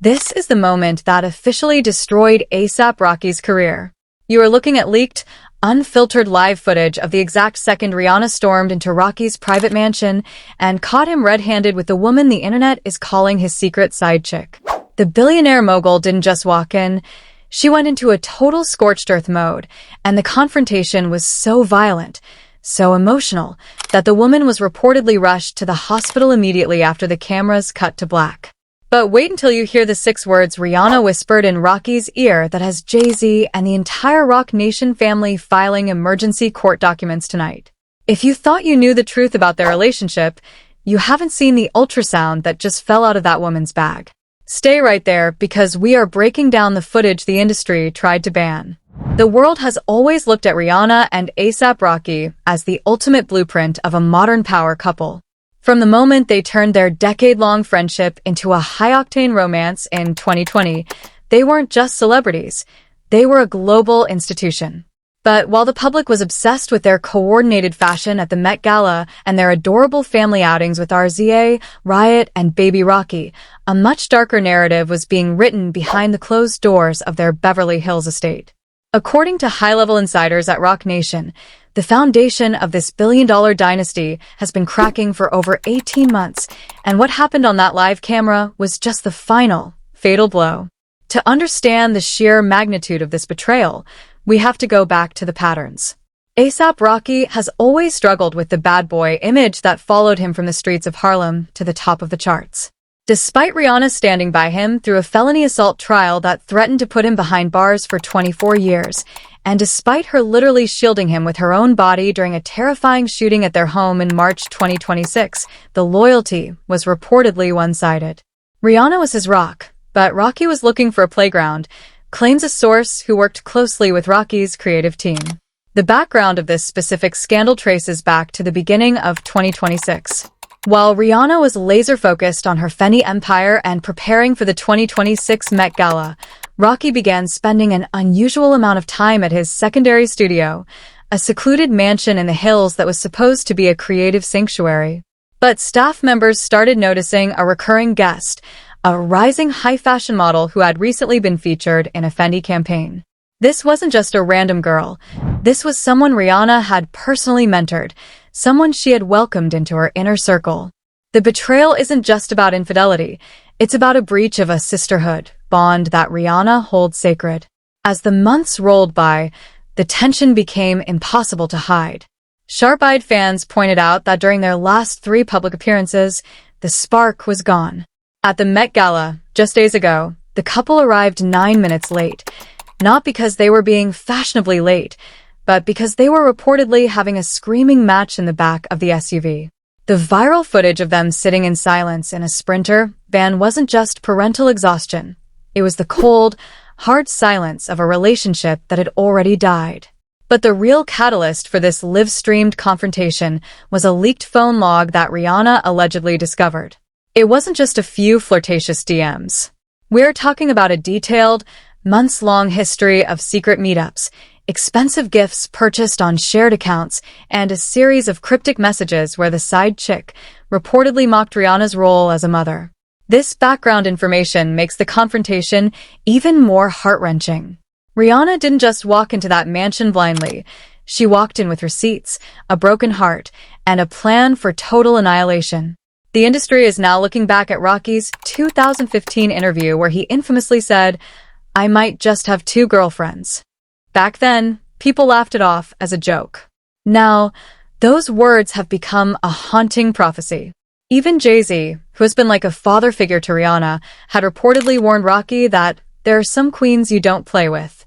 This is the moment that officially destroyed APRocky's career. You are looking at leaked, unfiltered live footage of the exact second Rihanna stormed into Rocky's private mansion and caught him red-handed with the woman the internet is calling his secret side chick. The billionaire mogul didn't just walk in, she went into a total scorched earth mode, and the confrontation was so violent, so emotional, that the woman was reportedly rushed to the hospital immediately after the cameras cut to black. But wait until you hear the 6 words Rihanna whispered in Rocky's ear that has Jay-Z and the entire Roc Nation family filing emergency court documents tonight. If you thought you knew the truth about their relationship, you haven't seen the ultrasound that just fell out of that woman's bag. Stay right there because we are breaking down the footage the industry tried to ban. The world has always looked at Rihanna and APRocky as the ultimate blueprint of a modern power couple. From the moment they turned their decade-long friendship into a high-octane romance in 2020, they weren't just celebrities, they were a global institution. But while the public was obsessed with their coordinated fashion at the Met Gala and their adorable family outings with RZA, Riot, and Baby Rocky, a much darker narrative was being written behind the closed doors of their Beverly Hills estate. According to high-level insiders at Roc Nation, the foundation of this billion-dollar dynasty has been cracking for over 18 months, and what happened on that live camera was just the final, fatal blow. To understand the sheer magnitude of this betrayal, we have to go back to the patterns. APRocky has always struggled with the bad boy image that followed him from the streets of Harlem to the top of the charts. Despite Rihanna standing by him through a felony assault trial that threatened to put him behind bars for 24 years, and despite her literally shielding him with her own body during a terrifying shooting at their home in March 2026, the loyalty was reportedly one-sided. Rihanna was his rock, but Rocky was looking for a playground, claims a source who worked closely with Rocky's creative team. The background of this specific scandal traces back to the beginning of 2026. While Rihanna was laser-focused on her Fenty empire and preparing for the 2026 Met Gala, Rocky began spending an unusual amount of time at his secondary studio, a secluded mansion in the hills that was supposed to be a creative sanctuary. But staff members started noticing a recurring guest, a rising high-fashion model who had recently been featured in a Fenty campaign. This wasn't just a random girl. This was someone Rihanna had personally mentored, someone she had welcomed into her inner circle. The betrayal isn't just about infidelity. It's about a breach of a sisterhood bond that Rihanna holds sacred. As the months rolled by, the tension became impossible to hide. Sharp-eyed fans pointed out that during their last 3 public appearances, the spark was gone. At the Met Gala, just days ago, the couple arrived 9 minutes late, not because they were being fashionably late, but because they were reportedly having a screaming match in the back of the SUV. The viral footage of them sitting in silence in a Sprinter van wasn't just parental exhaustion. It was the cold, hard silence of a relationship that had already died. But the real catalyst for this live-streamed confrontation was a leaked phone log that Rihanna allegedly discovered. It wasn't just a few flirtatious DMs. We're talking about a detailed, months-long history of secret meetups, expensive gifts purchased on shared accounts, and a series of cryptic messages where the side chick reportedly mocked Rihanna's role as a mother. This background information makes the confrontation even more heart-wrenching. Rihanna didn't just walk into that mansion blindly. She walked in with receipts, a broken heart, and a plan for total annihilation. The industry is now looking back at Rocky's 2015 interview where he infamously said, "I might just have 2 girlfriends." Back then, people laughed it off as a joke. Now, those words have become a haunting prophecy. Even Jay-Z, who has been like a father figure to Rihanna, had reportedly warned Rocky that there are some queens you don't play with.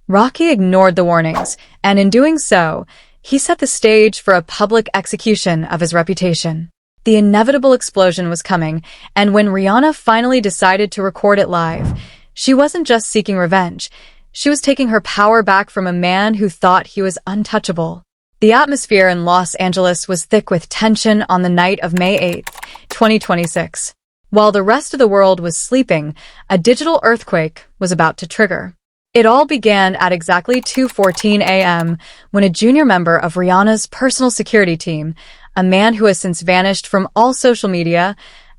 Rocky ignored the warnings, and in doing so, he set the stage for a public execution of his reputation. The inevitable explosion was coming, and when Rihanna finally decided to record it live, she wasn't just seeking revenge. She was taking her power back from a man who thought he was untouchable. The atmosphere in Los Angeles was thick with tension on the night of May 8, 2026. While the rest of the world was sleeping, a digital earthquake was about to trigger. It all began at exactly 2:14 a.m. when a junior member of Rihanna's personal security team, a man who has since vanished from all social media,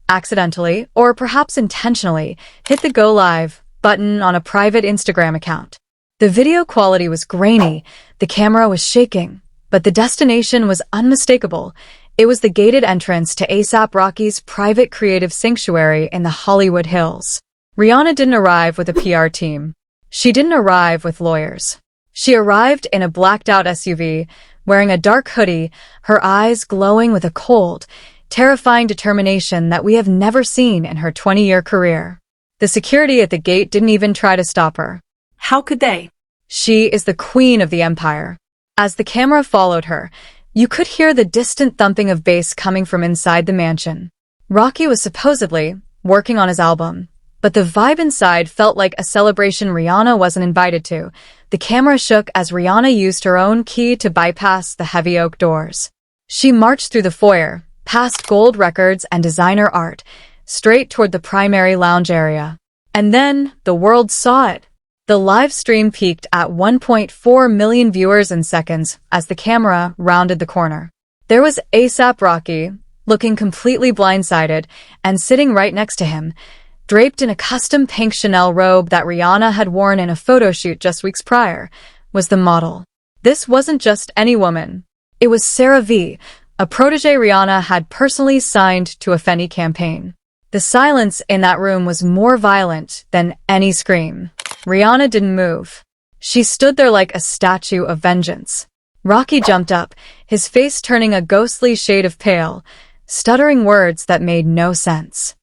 accidentally, or perhaps intentionally, hit the Go Live button on a private Instagram account. The video quality was grainy, the camera was shaking, but the destination was unmistakable. It was the gated entrance to APRocky's private creative sanctuary in the Hollywood Hills. Rihanna didn't arrive with a PR team. She didn't arrive with lawyers. She arrived in a blacked-out SUV, wearing a dark hoodie, her eyes glowing with a cold, terrifying determination that we have never seen in her 20-year career. The security at the gate didn't even try to stop her. How could they? She is the queen of the empire. As the camera followed her, you could hear the distant thumping of bass coming from inside the mansion. Rocky was supposedly working on his album, but the vibe inside felt like a celebration Rihanna wasn't invited to. The camera shook as Rihanna used her own key to bypass the heavy oak doors. She marched through the foyer, past gold records and designer art, straight toward the primary lounge area. And then the world saw it. The live stream peaked at 1.4 million viewers in seconds as the camera rounded the corner. There was APRocky, looking completely blindsided, and sitting right next to him, draped in a custom pink Chanel robe that Rihanna had worn in a photo shoot just weeks prior, was the model. This wasn't just any woman. It was Sarah V, a protege Rihanna had personally signed to a Fendi campaign. The silence in that room was more violent than any scream. Rihanna didn't move. She stood there like a statue of vengeance. Rocky jumped up, his face turning a ghostly shade of pale, stuttering words that made no sense.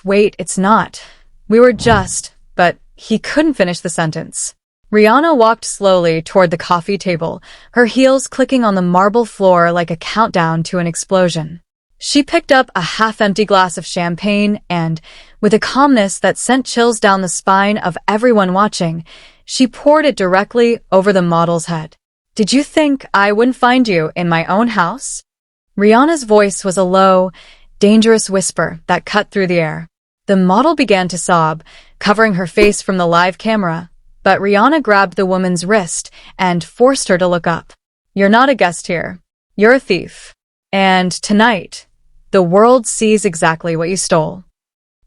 Wait, it's not. We were just, but he couldn't finish the sentence. Rihanna walked slowly toward the coffee table, her heels clicking on the marble floor like a countdown to an explosion. She picked up a half-empty glass of champagne and, with a calmness that sent chills down the spine of everyone watching, she poured it directly over the model's head. "Did you think I wouldn't find you in my own house?" Rihanna's voice was a low, dangerous whisper that cut through the air. The model began to sob, covering her face from the live camera, but Rihanna grabbed the woman's wrist and forced her to look up. "You're not a guest here. You're a thief. And tonight, the world sees exactly what you stole."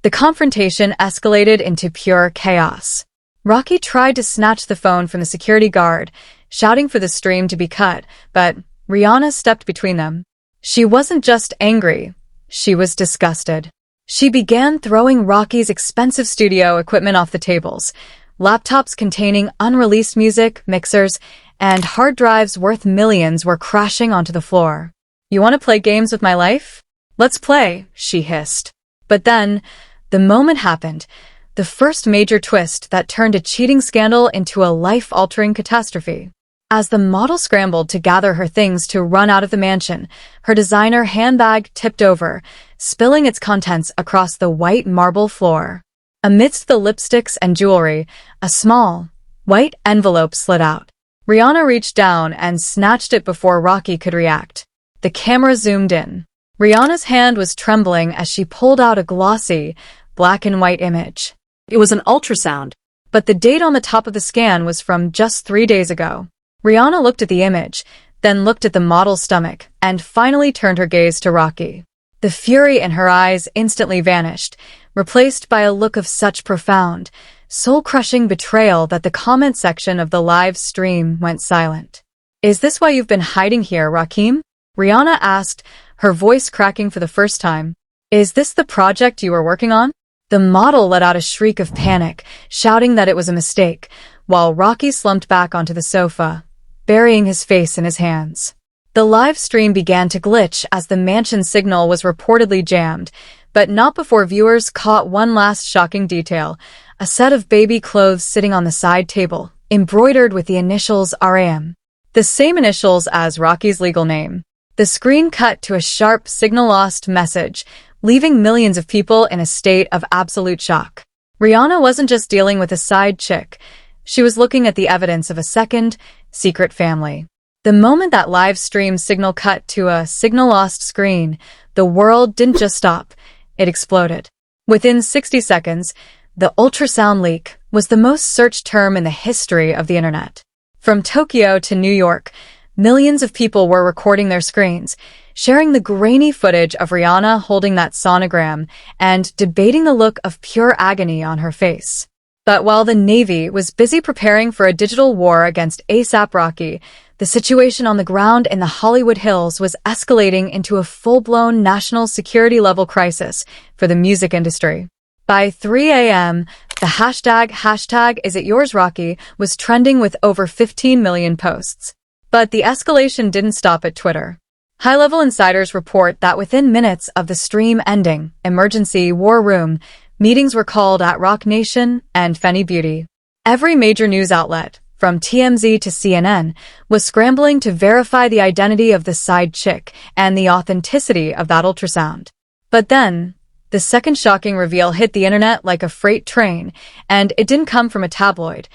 The confrontation escalated into pure chaos. Rocky tried to snatch the phone from the security guard, shouting for the stream to be cut, but Rihanna stepped between them. She wasn't just angry, she was disgusted. She began throwing Rocky's expensive studio equipment off the tables. Laptops containing unreleased music, mixers, and hard drives worth millions were crashing onto the floor. "You want to play games with my life? Let's play," she hissed. But then, the moment happened, the first major twist that turned a cheating scandal into a life-altering catastrophe. As the model scrambled to gather her things to run out of the mansion, her designer handbag tipped over, spilling its contents across the white marble floor. Amidst the lipsticks and jewelry, a small, white envelope slid out. Rihanna reached down and snatched it before Rocky could react. The camera zoomed in. Rihanna's hand was trembling as she pulled out a glossy, black and white image. It was an ultrasound. But the date on the top of the scan was from just 3 days ago. Rihanna looked at the image, then looked at the model's stomach, and finally turned her gaze to Rocky. The fury in her eyes instantly vanished, replaced by a look of such profound, soul-crushing betrayal that the comment section of the live stream went silent. "Is this why you've been hiding here, Rakim?" Rihanna asked, her voice cracking for the first time. "Is this the project you were working on?" The model let out a shriek of panic, shouting that it was a mistake, while Rocky slumped back onto the sofa, burying his face in his hands. The live stream began to glitch as the mansion signal was reportedly jammed, but not before viewers caught one last shocking detail: a set of baby clothes sitting on the side table, embroidered with the initials RAM. The same initials as Rocky's legal name. The screen cut to a sharp signal-lost message, leaving millions of people in a state of absolute shock. Rihanna wasn't just dealing with a side chick. She was looking at the evidence of a second, secret family. The moment that live stream signal cut to a signal-lost screen, the world didn't just stop, it exploded. Within 60 seconds, the ultrasound leak was the most searched term in the history of the internet. From Tokyo to New York, millions of people were recording their screens, sharing the grainy footage of Rihanna holding that sonogram and debating the look of pure agony on her face. But while the Navy was busy preparing for a digital war against APRocky, the situation on the ground in the Hollywood Hills was escalating into a full-blown national security-level crisis for the music industry. By 3 a.m., the hashtag #IsItYoursRocky was trending with over 15 million posts. But the escalation didn't stop at Twitter. High-level insiders report that within minutes of the stream ending, emergency war room meetings were called at Rock Nation and Fenty Beauty. Every major news outlet, from TMZ to CNN, was scrambling to verify the identity of the side chick and the authenticity of that ultrasound. But then, the second shocking reveal hit the internet like a freight train, and it didn't come from a tabloid.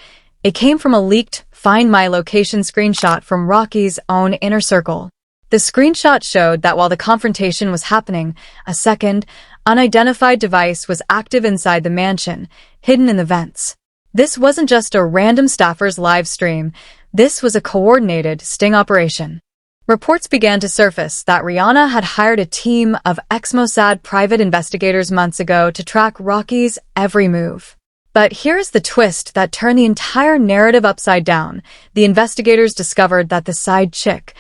It came from a leaked Find My Location screenshot from Rocky's own inner circle. The screenshot showed that while the confrontation was happening, a second, unidentified device was active inside the mansion, hidden in the vents. This wasn't just a random staffer's live stream. This was a coordinated sting operation. Reports began to surface that Rihanna had hired a team of ex-Mossad private investigators months ago to track Rocky's every move. But here's the twist that turned the entire narrative upside down. The investigators discovered that the side chick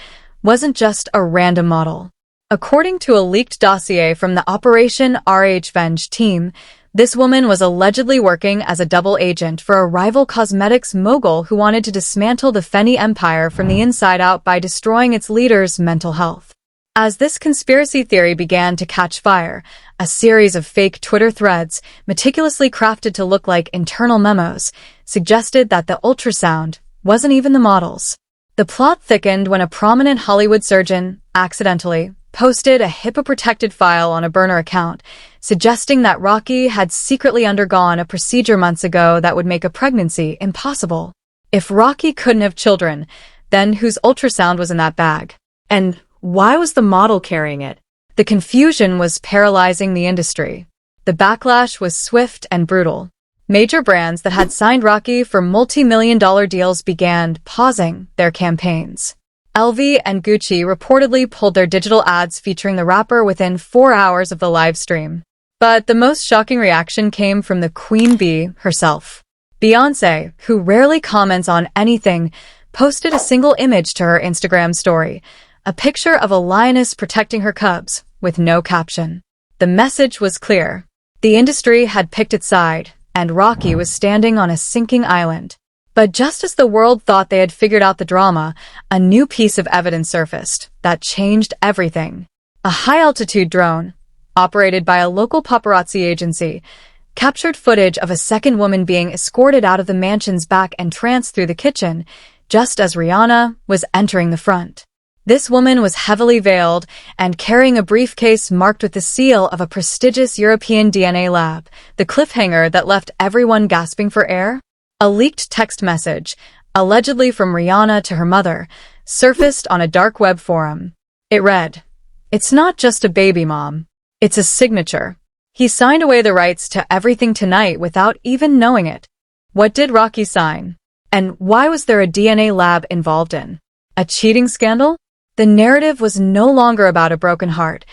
wasn't just a random model. According to a leaked dossier from the Operation Revenge team, this woman was allegedly working as a double agent for a rival cosmetics mogul who wanted to dismantle the Fenty empire from the inside out by destroying its leaders' mental health. As this conspiracy theory began to catch fire, a series of fake Twitter threads, meticulously crafted to look like internal memos, suggested that the ultrasound wasn't even the model's. The plot thickened when a prominent Hollywood surgeon, accidentally, posted a HIPAA-protected file on a burner account, suggesting that Rocky had secretly undergone a procedure months ago that would make a pregnancy impossible. If Rocky couldn't have children, then whose ultrasound was in that bag? And why was the model carrying it? The confusion was paralyzing the industry. The backlash was swift and brutal. Major brands that had signed Rocky for multi-million-dollar deals began pausing their campaigns. LV and Gucci reportedly pulled their digital ads featuring the rapper within 4 hours of the live stream. But the most shocking reaction came from the Queen Bee herself. Beyoncé, who rarely comments on anything, posted a single image to her Instagram story, a picture of a lioness protecting her cubs, with no caption. The message was clear. The industry had picked its side, and Rocky was standing on a sinking island. But just as the world thought they had figured out the drama, a new piece of evidence surfaced that changed everything. A high-altitude drone, operated by a local paparazzi agency, captured footage of a second woman being escorted out of the mansion's back entrance through the kitchen, just as Rihanna was entering the front. This woman was heavily veiled and carrying a briefcase marked with the seal of a prestigious European DNA lab, the cliffhanger that left everyone gasping for air. A leaked text message, allegedly from Rihanna to her mother, surfaced on a dark web forum. It read, "It's not just a baby, Mom. It's a signature. He signed away the rights to everything tonight without even knowing it." What did Rocky sign? And why was there a DNA lab involved in? A cheating scandal? The narrative was no longer about a broken heart.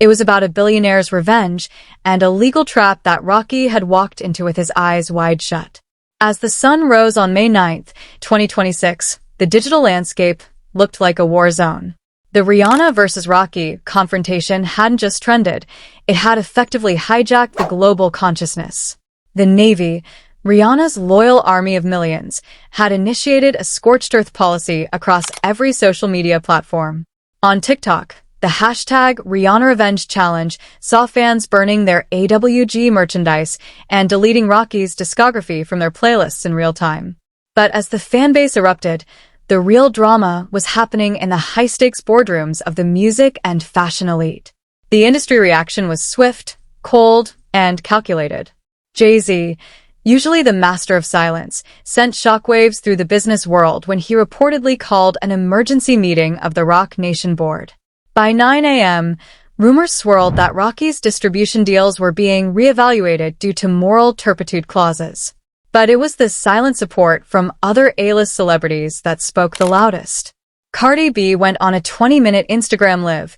It was about a billionaire's revenge and a legal trap that Rocky had walked into with his eyes wide shut. As the sun rose on May 9th, 2026, the digital landscape looked like a war zone. The Rihanna versus Rocky confrontation hadn't just trended, it had effectively hijacked the global consciousness. The Navy, Rihanna's loyal army of millions, had initiated a scorched earth policy across every social media platform. On TikTok, the hashtag Rihanna Revenge Challenge saw fans burning their AWG merchandise and deleting Rocky's discography from their playlists in real time. But as the fanbase erupted, the real drama was happening in the high-stakes boardrooms of the music and fashion elite. The industry reaction was swift, cold, and calculated. Jay-Z, usually the master of silence, sent shockwaves through the business world when he reportedly called an emergency meeting of the Roc Nation board. By 9 a.m., rumors swirled that Rocky's distribution deals were being reevaluated due to moral turpitude clauses. But it was the silent support from other A-list celebrities that spoke the loudest. Cardi B went on a 20-minute Instagram live,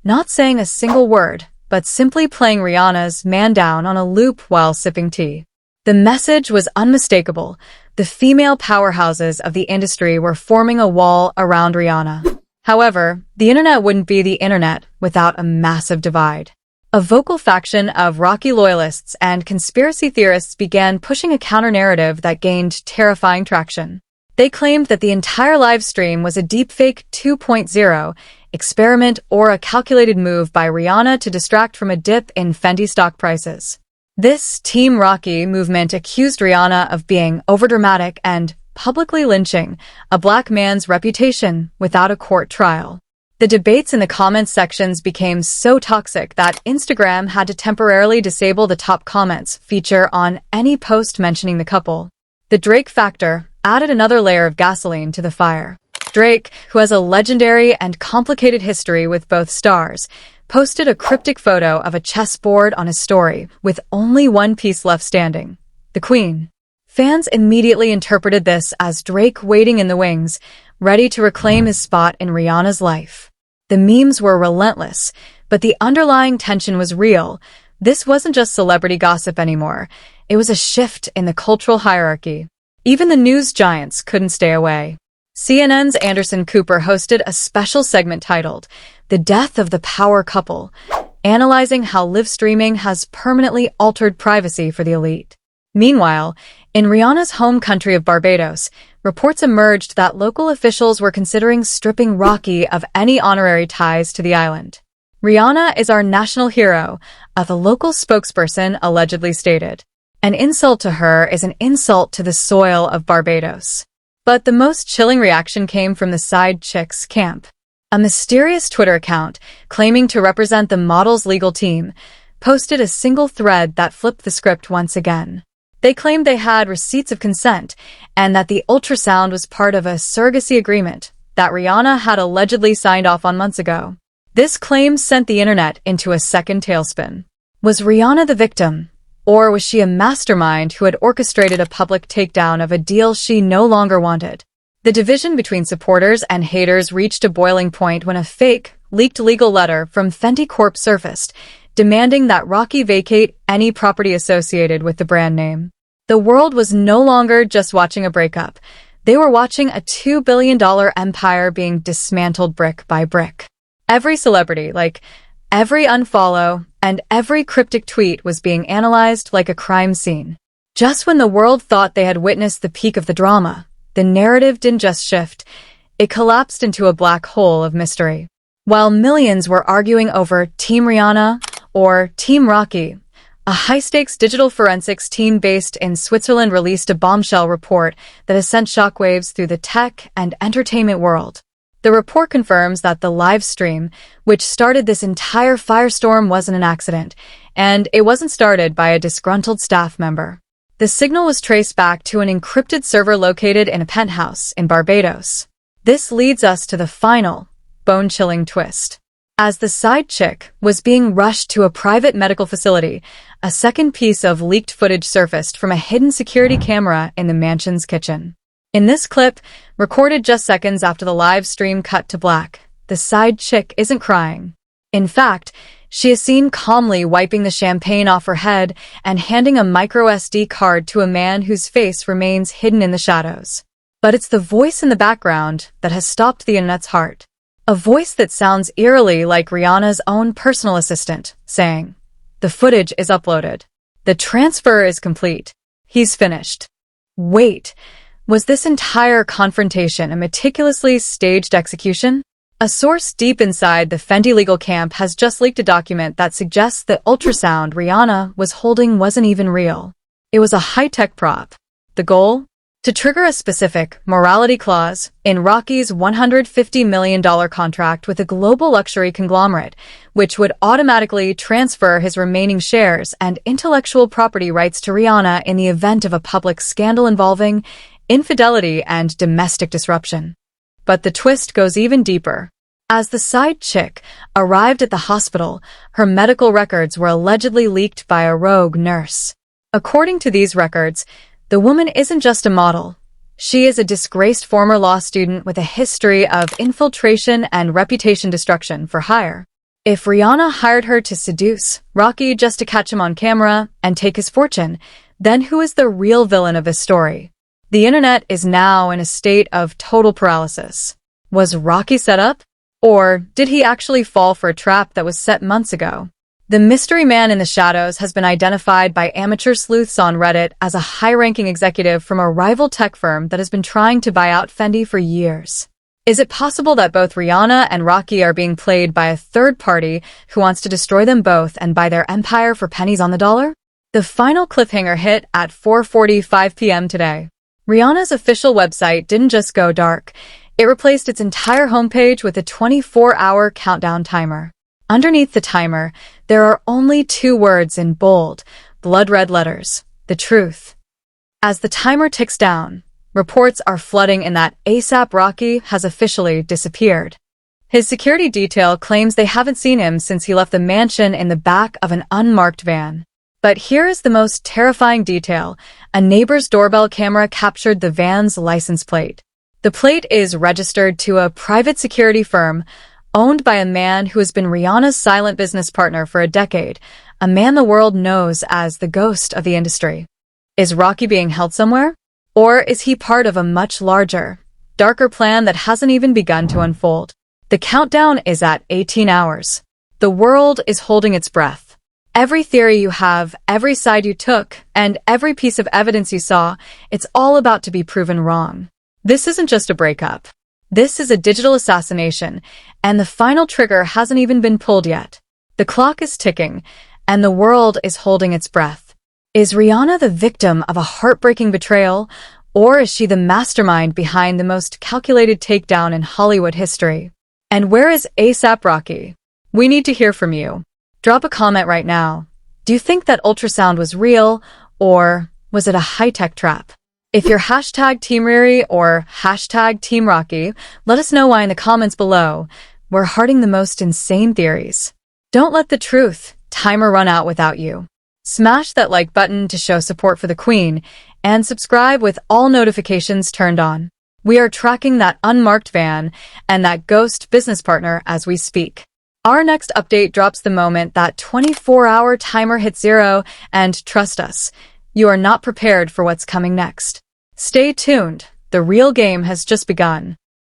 not saying a single word, but simply playing Rihanna's Man Down on a loop while sipping tea. The message was unmistakable. The female powerhouses of the industry were forming a wall around Rihanna. However, the internet wouldn't be the internet without a massive divide. A vocal faction of Rocky loyalists and conspiracy theorists began pushing a counter-narrative that gained terrifying traction. They claimed that the entire live stream was a deepfake 2.0 experiment or a calculated move by Rihanna to distract from a dip in Fendi stock prices. This Team Rocky movement accused Rihanna of being overdramatic and publicly lynching a black man's reputation without a court trial. The debates in the comments sections became so toxic that Instagram had to temporarily disable the top comments feature on any post mentioning the couple. The Drake factor added another layer of gasoline to the fire. Drake, who has a legendary and complicated history with both stars, posted a cryptic photo of a chessboard on his story with only one piece left standing, the Queen. Fans immediately interpreted this as Drake waiting in the wings, ready to reclaim his spot in Rihanna's life. The memes were relentless, but the underlying tension was real. This wasn't just celebrity gossip anymore. It was a shift in the cultural hierarchy. Even the news giants couldn't stay away. CNN's Anderson Cooper hosted a special segment titled The Death of the Power Couple, analyzing how live streaming has permanently altered privacy for the elite. Meanwhile, in Rihanna's home country of Barbados, reports emerged that local officials were considering stripping Rocky of any honorary ties to the island. Rihanna is our national hero, a local spokesperson allegedly stated. An insult to her is an insult to the soil of Barbados. But the most chilling reaction came from the side chicks camp. A mysterious Twitter account, claiming to represent the model's legal team, posted a single thread that flipped the script once again. They claimed they had receipts of consent and that the ultrasound was part of a surrogacy agreement that Rihanna had allegedly signed off on months ago. This claim sent the internet into a second tailspin. Was Rihanna the victim? Or was she a mastermind who had orchestrated a public takedown of a deal she no longer wanted? The division between supporters and haters reached a boiling point when a fake, leaked legal letter from Fendi Corp surfaced, demanding that Rocky vacate any property associated with the brand name. The world was no longer just watching a breakup. They were watching a $2 billion empire being dismantled brick by brick. Every celebrity, every unfollow, and every cryptic tweet was being analyzed like a crime scene. Just when the world thought they had witnessed the peak of the drama, the narrative didn't just shift, it collapsed into a black hole of mystery. While millions were arguing over Team Rihanna or Team Rocky, a high-stakes digital forensics team based in Switzerland released a bombshell report that has sent shockwaves through the tech and entertainment world. The report confirms that the live stream, which started this entire firestorm, wasn't an accident, and it wasn't started by a disgruntled staff member. The signal was traced back to an encrypted server located in a penthouse in Barbados. This leads us to the final, bone-chilling twist. As the side chick was being rushed to a private medical facility, a second piece of leaked footage surfaced from a hidden security camera in the mansion's kitchen. In this clip, recorded just seconds after the live stream cut to black, the side chick isn't crying. In fact, she is seen calmly wiping the champagne off her head and handing a micro-SD card to a man whose face remains hidden in the shadows. But it's the voice in the background that has stopped the internet's heart. A voice that sounds eerily like Rihanna's own personal assistant, saying, "The footage is uploaded. The transfer is complete. He's finished." Wait, was this entire confrontation a meticulously staged execution? A source deep inside the Fendi legal camp has just leaked a document that suggests the ultrasound Rihanna was holding wasn't even real. It was a high-tech prop. The goal? To trigger a specific morality clause in Rocky's $150 million contract with a global luxury conglomerate, which would automatically transfer his remaining shares and intellectual property rights to Rihanna in the event of a public scandal involving infidelity and domestic disruption. But the twist goes even deeper. As the side chick arrived at the hospital, her medical records were allegedly leaked by a rogue nurse. According to these records, the woman isn't just a model. She is a disgraced former law student with a history of infiltration and reputation destruction for hire. If Rihanna hired her to seduce Rocky just to catch him on camera and take his fortune, then who is the real villain of this story? The internet is now in a state of total paralysis. Was Rocky set up? Or did he actually fall for a trap that was set months ago? The mystery man in the shadows has been identified by amateur sleuths on Reddit as a high-ranking executive from a rival tech firm that has been trying to buy out Fendi for years. Is it possible that both Rihanna and Rocky are being played by a third party who wants to destroy them both and buy their empire for pennies on the dollar? The final cliffhanger hit at 4:45 p.m. today. Rihanna's official website didn't just go dark. It replaced its entire homepage with a 24-hour countdown timer. Underneath the timer, there are only 2 words in bold, blood-red letters: the truth. As the timer ticks down, reports are flooding in that APRocky has officially disappeared. His security detail claims they haven't seen him since he left the mansion in the back of an unmarked van. But here is the most terrifying detail. A neighbor's doorbell camera captured the van's license plate. The plate is registered to a private security firm owned by a man who has been Rihanna's silent business partner for a decade, a man the world knows as the ghost of the industry. Is Rocky being held somewhere? Or is he part of a much larger, darker plan that hasn't even begun to unfold? The countdown is at 18 hours. The world is holding its breath. Every theory you have, every side you took, and every piece of evidence you saw, it's all about to be proven wrong. This isn't just a breakup. This is a digital assassination, and the final trigger hasn't even been pulled yet. The clock is ticking, and the world is holding its breath. Is Rihanna the victim of a heartbreaking betrayal, or is she the mastermind behind the most calculated takedown in Hollywood history? And where is APRocky? We need to hear from you. Drop a comment right now. Do you think that ultrasound was real, or was it a high-tech trap? If you're hashtag Team Riri or hashtag Team Rocky, let us know why in the comments below. We're hearting the most insane theories. Don't let the truth timer run out without you. Smash that like button to show support for the Queen, and subscribe with all notifications turned on. We are tracking that unmarked van and that ghost business partner as we speak. Our next update drops the moment that 24-hour timer hits 0, and trust us, you are not prepared for what's coming next. Stay tuned, the real game has just begun.